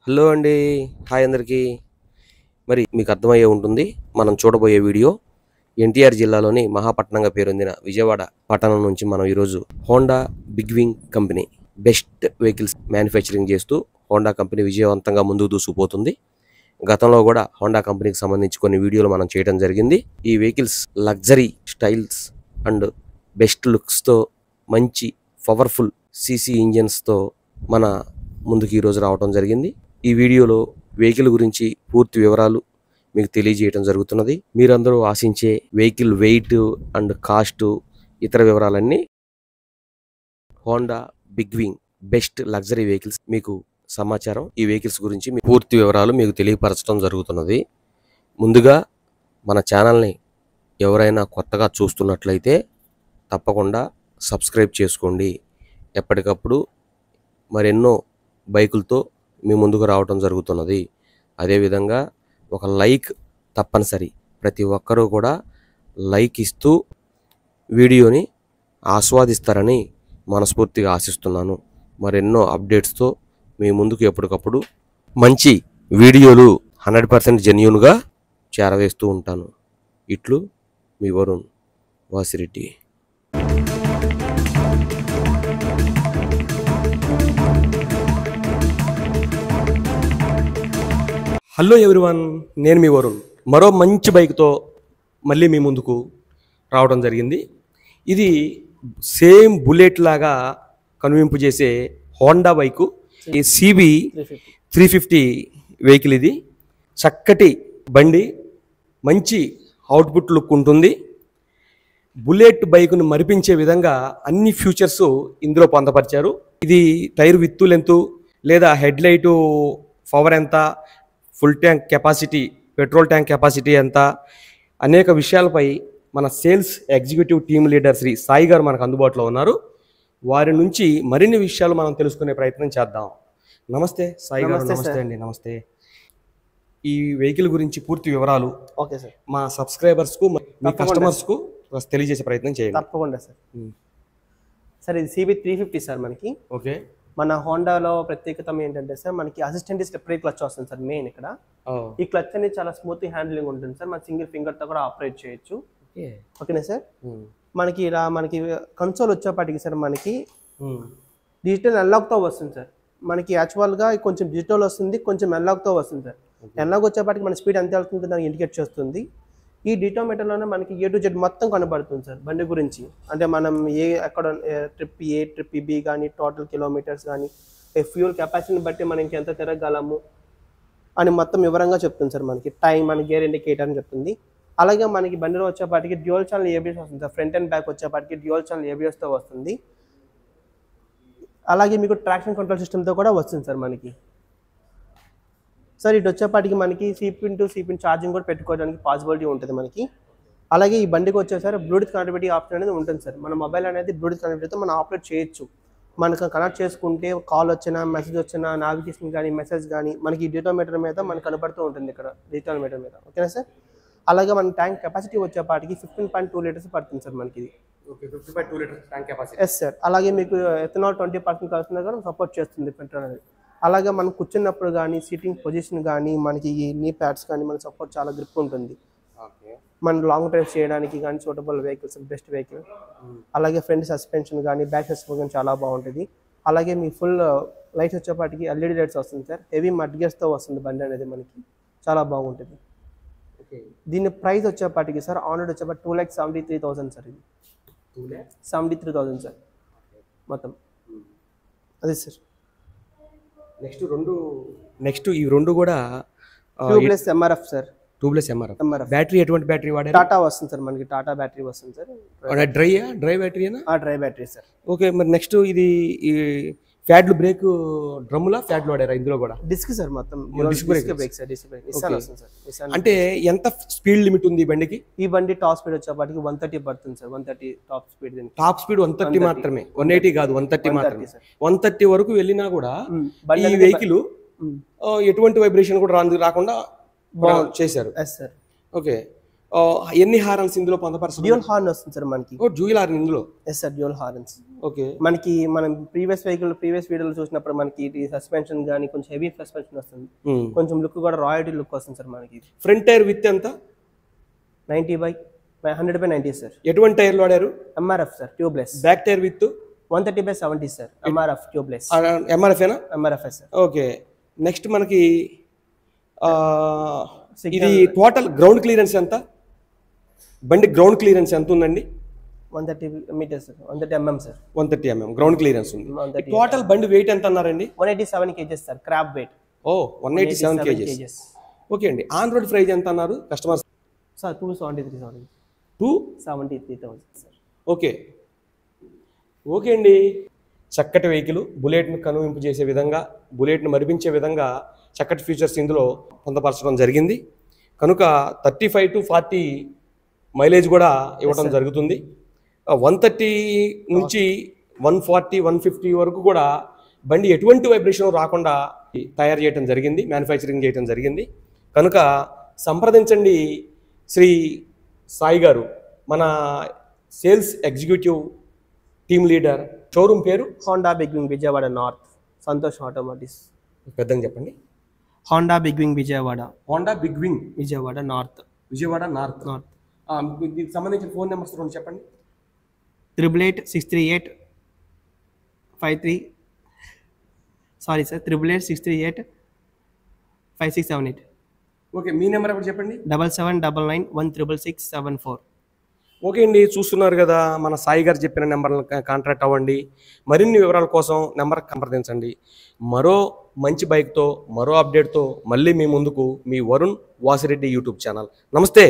Hello అండి. Hi అందరికీ. మరి మీకు అర్థమయ్యే ఉంటుంది మనం చూడబోయే వీడియో ఎన్టీఆర్ జిల్లాలోని మహాపట్నంగా పేరొందిన విజయవాడ పట్టణం నుంచి మనం ఈరోజు Honda big wing company best vehicles manufacturing చేస్తూ హోండా కంపెనీ విజయవంతంగా ముందుకు దూసుకుపోతుంది. గతంలో కూడా హోండా కంపెనీకి సంబంధించి కొన్ని వీడియోలు మనం చేయడం జరిగింది. ఈ vehicles luxury styles and best లుక్స్తో మంచి పవర్ఫుల్ సీసీ ఇంజన్స్తో మన ముందుకు ఈరోజు రావడం జరిగింది. ఈ వీడియోలో వెహికల్ గురించి పూర్తి వివరాలు మీకు తెలియజేయడం జరుగుతున్నది. మీరందరూ ఆశించే వెహికల్ వెయిట్ అండ్ కాస్ట్ ఇతర వివరాలన్నీ Honda big wing best luxury vehicles మీకు సమాచారం ఈ వెహికల్స్ గురించి పూర్తి వివరాలు మీకు తెలియపరచడం జరుగుతున్నది. ముందుగా మన ఛానల్ని ఎవరైనా కొత్తగా చూస్తున్నట్లయితే తప్పకుండా సబ్స్క్రైబ్ చేసుకోండి. ఎప్పటికప్పుడు మరెన్నో బైకులతో మీ ముందుకు రావడం జరుగుతున్నది. అదేవిధంగా ఒక లైక్ తప్పనిసరి. ప్రతి ఒక్కరూ కూడా లైక్ ఇస్తూ వీడియోని ఆస్వాదిస్తారని మనస్ఫూర్తిగా ఆశిస్తున్నాను. మరెన్నో అప్డేట్స్తో మీ ముందుకు ఎప్పటికప్పుడు మంచి వీడియోలు 100% జెన్యూన్గా చేరవేస్తూ ఉంటాను. ఇట్లు మీ వరుణ్ వాసిరెడ్డి. హలో ఎవ్రీవన్, నేను మీ వరుణ్. మరో మంచి బైక్తో మళ్ళీ మీ ముందుకు రావడం జరిగింది. ఇది సేమ్ బుల్లెట్ లాగా కనువింపు చేసే హోండా బైకు. ఈ CB 350 వెహికల్. ఇది చక్కటి బండి, మంచి అవుట్పుట్ లుక్ ఉంటుంది. బుల్లెట్ బైకును మరిపించే విధంగా అన్ని ఫ్యూచర్స్ ఇందులో పొందపరిచారు. ఇది టైర్ విత్తు లెంతు లేదా హెడ్ లైటు పవర్ ఎంత, full tank capacity, petrol tank capacity ఎంత, అనేక విషయాలపై మన sales executive team leader Shri Sai గారు మనకు అందుబాటులో ఉన్నారు. వారి నుంచి మరిన్ని విషయాలు మనం తెలుసుకునే ప్రయత్నం చేద్దాం. నమస్తే సాయి గారు. నమస్తే అండి. నమస్తే. ఈ వెహికల్ గురించి పూర్తి వివరాలు ఓకే సార్ మా సబ్స్క్రైబర్స్కు, మీ కస్టమర్స్కు తెలియజేసే ప్రయత్నం చేయండి. తప్పకుండా సార్. సార్ ఇది CB 350 సార్. మనకి ఓకే. మన హోండాలో ప్రత్యేకత ఏంటంటే సార్, మనకి అసిస్టెంట్ స్టెప్ క్లచ్ వస్తుంది సార్. మెయిన్ ఇక్కడ ఈ క్లచ్ అనేది చాలా స్మూత్ హ్యాండ్లింగ్ ఉంటుంది సార్. మన సింగిల్ ఫింగర్ తో కూడా ఆపరేట్ చేయొచ్చు. ఓకేనా సార్. మనకి ఇలా మనకి కన్సోల్ వచ్చేపాటికి సార్ మనకి డిజిటల్ అన్లాక్ తో వస్తుంది సార్. మనకి యాక్చువల్ గా కొంచెం డిజిటల్ వస్తుంది, కొంచెం అన్లాక్ తో వస్తుంది సార్. అన్లాక్ వచ్చేపాటికి మన స్పీడ్ ఎంత వెళ్తుందో దానికి ఇండికేట్ చేస్తుంది. ఈ డిటోమీటర్లోనే మనకి A to Z మొత్తం కనబడుతుంది సార్ బండి గురించి. అంటే మనం ఎక్కడ ట్రిప్ B కానీ, టోటల్ కిలోమీటర్స్ కానీ, ఫ్యూల్ కెపాసిటీని బట్టి మనం ఇంకెంత తిరగగలము అని మొత్తం వివరంగా చెప్తుంది సార్. మనకి టైం, మన గేర్ ఇండికేటర్ అని చెప్తుంది. అలాగే మనకి బండిలో వచ్చేపాటికి డ్యూయల్ ఛానల్ ABS వస్తుంది సార్. ఫ్రంట్ అండ్ బ్యాక్ వచ్చేపాటికి డ్యూయల్ ఛానల్ ABSతో వస్తుంది. అలాగే మీకు ట్రాక్షన్ కంట్రోల్ సిస్టమ్తో కూడా వస్తుంది సార్ మనకి. సార్ ఇటు వచ్చేపాటికి మనకి C-to-C ఛార్జింగ్ కూడా పెట్టుకోవడానికి పాసిబిలిటీ ఉంటుంది మనకి. అలాగే ఈ బండికి వచ్చేసరి బ్లూటూత్ కనెక్టివిటీ ఆప్షన్ అనేది ఉంటుంది సార్. మన మొబైల్ అనేది బ్లూటూత్ కనెక్టివిటీతో మనం ఆపరేట్ చేయొచ్చు. మనకు కనెక్ట్ చేసుకుంటే కాల్ వచ్చినా, మెసేజ్ వచ్చినా, నావిగేషన్ కానీ, మెసేజ్ కానీ మనకి డిటోమీటర్ మీద మనకు కనబడుతూ ఉంటుంది ఇక్కడ డిటోమీటర్ మీద. ఓకేనా సార్. అలాగే మన ట్యాంక్ కెపాసిటీ వచ్చేపాటికి 15.2 లీటర్స్ పడుతుంది సార్ మనకి ఇది. Okay. 15.2 litres tank capacity. Yes sir. అలాగే మీకు ఎథనాల్ 20% కలుస్తున్నా కానీ సపోర్ట్ చేస్తుంది పెట్రోల్ అనేది. అలాగే మనం కూర్చున్నప్పుడు కానీ, సీటింగ్ పొజిషన్ కానీ, మనకి ఈ నీ ప్యాడ్స్ కానీ మన సపోర్ట్ చాలా గ్రిప్ ఉంటుంది. మన లాంగ్ డ్రైవ్ చేయడానికి కానీ సూటబుల్ వెహికల్స్, బెస్ట్ వెహికల్. అలాగే ఫ్రంట్ సస్పెన్షన్ కానీ, బ్యాక్ సస్పెన్షన్ చాలా బాగుంటుంది. అలాగే మీ ఫుల్ లైట్స్ వచ్చేపాటికి LED లైట్స్ వస్తుంది సార్. హెవీ మడ్ గేర్స్తో వస్తుంది బండి అనేది మనకి. చాలా బాగుంటుంది. దీని ప్రైస్ వచ్చేపాటికి సార్ ఆన్ రోడ్ వచ్చేపాటి 2,73,000 సార్. ఇది 2,73,000 సార్ మొత్తం. అదే సార్. నెక్స్ట్ ఈ రెండు కూడా tubeless MRF sir. Tubeless MRF. Battery ఎటువంటి బ్యాటరీ వాడారు? టాటా వస్తుంది సార్ మనకి. టాటా బ్యాటరీ వస్తుంది సార్. డ్రై బ్యాటరీనా? Dry battery sir. ఓకే. మరి నెక్స్ట్ ఇది ఫ్యాడ్లు బ్రేక్ డ్రమ్ములా ఫ్యాడ్లు వాడారా ఇందులో కూడా? డిస్క్ సార్ మొత్తం. Disc brake sir. Disc brake Nissan వస్తుంది సార్. అంటే ఎంత స్పీడ్ లిమిట్ ఉంది ఈ బండికి? ఈ బండి టాప్ స్పీడ్ వచ్చేపాటికి 130 పడుతుంది sir. 130 top speed. Top speed 130 మాత్రమే, 180 కాదు, 130 మాత్రమే. 130 వరకు వెళ్ళినా కూడా ఈ వెహికల్ ఎటువంటి వైబ్రేషన్ కూడా రాకుండా చేశారు. సార్. ఓకే. ఎన్ని హారన్స్ ఇందులో పొందపరచడం? డ్యూయల్ హార్న్ వస్తుంది సార్ మనకి. డ్యూయల్ హార్న్ ఇందులో. Yes sir, dual horns. Okay. మనకి మనం ప్రీవియస్ వీడియోలో చూసినప్పుడు మనకి ఈ సస్పెన్షన్ కానీ కొంచెం హెవీ సస్పెన్షన్ వస్తుంది, కొంచెం లుక్ కూడా రాయల్టీ లుక్ వస్తుంది సార్ మనకి. ఫ్రంట్ టైర్ విత్ ఎంత? 90/100/90 సార్. ఎటువంటి టైర్లు వాడారు? MRF sir, tubeless. Back tyre width 130/70 sir, MRF tubeless. MRF MRF sir. Okay. Next మనకి ఇది టోటల్ గ్రౌండ్ క్లియరెన్స్ ఎంత? బండి గ్రౌండ్ క్లియరెన్స్ ఎంత ఉందండి? 130 metres sir, 130 mm sir. 130 mm ground clearance ఉంది. టోటల్ బండి వెయిట్ ఎంత అన్నారండి? 187 kgs sir, kerb weight. 187 kgs. Okay అండి. ఆన్ రోడ్ ప్రైస్ ఎంత అన్నారు కస్టమర్స్? సార్ 273,000. 273,000 సార్. ఓకే అండి. చక్కటి వెహికల్, బుల్లెట్ను కనువింపు చేసే విధంగా, బుల్లెట్ను మరిపించే విధంగా చక్కటి ఫీచర్స్ ఇందులో పొందపరచడం జరిగింది. కనుక 35 to 40 మైలేజ్ కూడా ఇవ్వడం జరుగుతుంది. 130 నుంచి 140, 150 వరకు కూడా బండి ఎటువంటి వైబ్రేషన్ రాకుండా తయారు చేయడం జరిగింది, మ్యానుఫ్యాక్చరింగ్ చేయడం జరిగింది. కనుక సంప్రదించండి శ్రీ సాయి గారు, మన sales executive team leader. Showroom పేరు Honda big wing Vijayawada north, Santosh automotives. పెద్దగా చెప్పండి. Honda big wing Vijayawada. Honda big wing Vijayawada north. దీనికి సంబంధించిన ఫోన్ నెంబర్స్ రెండు చెప్పండి. 888-638-53. Sorry sir, 888-638-5678. ఓకే, మీ నెంబర్ ఎవరు చెప్పండి? 7799-16674. ఓకే అండి, చూస్తున్నారు కదా, మన సాయి గారు చెప్పిన నెంబర్లను కాంటాక్ట్ అవ్వండి. మరిన్ని వివరాల కోసం నెంబర్ సంప్రదించండి. మరో మంచి బైక్తో, మరో అప్డేట్తో మళ్ళీ మీ ముందుకు మీ వరుణ్ వాసిరెడ్డి యూట్యూబ్ ఛానల్. నమస్తే.